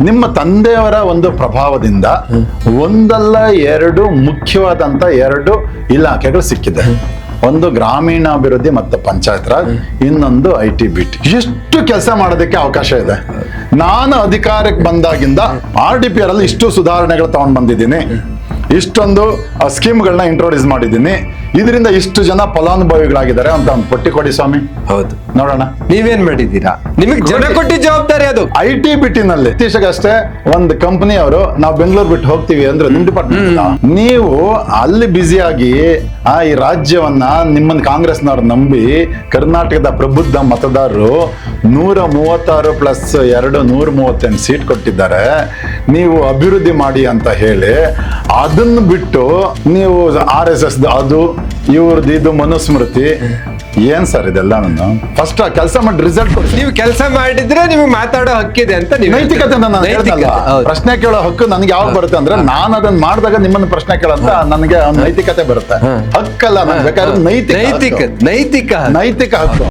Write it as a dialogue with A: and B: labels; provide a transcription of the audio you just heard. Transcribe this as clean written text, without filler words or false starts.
A: ನಿಮ್ಮ ತಂದೆಯವರ ಒಂದು ಪ್ರಭಾವದಿಂದ ಒಂದಲ್ಲ ಎರಡು ಮುಖ್ಯವಾದಂತ ಎರಡು ಇಲಾಖೆಗಳು ಸಿಕ್ಕಿದೆ. ಒಂದು ಗ್ರಾಮೀಣಾಭಿವೃದ್ಧಿ ಮತ್ತು ಪಂಚಾಯತ್ ರಾಜ್, ಇನ್ನೊಂದು IT/BT. ಎಷ್ಟು ಕೆಲಸ ಮಾಡೋದಕ್ಕೆ ಅವಕಾಶ ಇದೆ. ನಾನು ಅಧಿಕಾರಕ್ಕೆ ಬಂದಾಗಿಂದ RDPR ಅಲ್ಲಿ ಇಷ್ಟು ಸುಧಾರಣೆಗಳು ತಗೊಂಡ್ ಬಂದಿದ್ದೀನಿ, ಇಷ್ಟೊಂದು ಸ್ಕೀಮ್ಗಳನ್ನ ಇಂಟ್ರೊಡ್ಯೂಸ್ ಮಾಡಿದ್ದೀನಿ, ಇದರಿಂದ ಇಷ್ಟು ಜನ ಫಲಾನುಭವಿಗಳಾಗಿದ್ದಾರೆ ಅಂತ ಒಂದು ಪಟ್ಟಿ ಕೊಡಿ ಸ್ವಾಮಿ.
B: ಹೌದು,
A: ನೋಡೋಣ
B: ನೀವೇನ್ ಮಾಡಿದ್ದೀರಾ? ನಿಮಗೆ ಜನ ಕೊಟ್ಟಿದ್ದ ಜವಾಬ್ದಾರಿ ಅದು.
A: IT/BT ನಲ್ಲಿ ಇತ್ತೀಚೆಗಷ್ಟೇ ಒಂದು ಕಂಪನಿ ಅವರು ನಾವು ಬೆಂಗಳೂರು ಬಿಟ್ಟು ಹೋಗ್ತೀವಿ ಅಂದ್ರೆ ನಿಮ್ ಡಿಪಾರ್ಟ್ಮೆಂಟ್, ನೀವು ಅಲ್ಲಿ ಬ್ಯುಸಿಯಾಗಿ ಈ ರಾಜ್ಯವನ್ನ ನಿಮ್ಮನ್ನ ಕಾಂಗ್ರೆಸ್ನವ್ರು ನಂಬಿ ಕರ್ನಾಟಕದ ಪ್ರಬುದ್ಧ ಮತದಾರರು 136 ಪ್ಲಸ್ 2 138 ಸೀಟ್ ಕೊಟ್ಟಿದ್ದಾರೆ. ನೀವು ಅಭಿವೃದ್ಧಿ ಮಾಡಿ ಅಂತ ಹೇಳಿ ಅದನ್ನು ಬಿಟ್ಟು ನೀವು RSS ಅದು ಇವ್ರದ್ದು ಇದು ಮನುಸ್ಮೃತಿ ಏನ್ ಸರ್ ಇದೆಲ್ಲ? ನಾನು ಫಸ್ಟ್ ಕೆಲಸ ಮಾಡಿ ರಿಸಲ್ಟ್ ಕೊಡಿ.
B: ನೀವು ಕೆಲಸ ಮಾಡಿದ್ರೆ ನಿಮಗೆ ಮಾತಾಡೋ ಹಕ್ಕಿದೆ ಅಂತ ನೀವು
A: ನೈತಿಕತೆ ಪ್ರಶ್ನೆ ಕೇಳೋ ಹಕ್ಕು ನನಗೆ ಯಾವಾಗ ಬರುತ್ತೆ ಅಂದ್ರೆ ನಾನು ಅದನ್ನ ಮಾಡಿದಾಗ ನಿಮ್ಮನ್ನ ಪ್ರಶ್ನೆ ಕೇಳಂತ ನನಗೆ ನೈತಿಕತೆ ಬರುತ್ತೆ. ಹಕ್ಕಲ್ಲ, ನಾನು ಬೇಕಾದ್ರೆ ನೈತಿಕ
B: ನೈತಿಕ
A: ಹಕ್ಕು.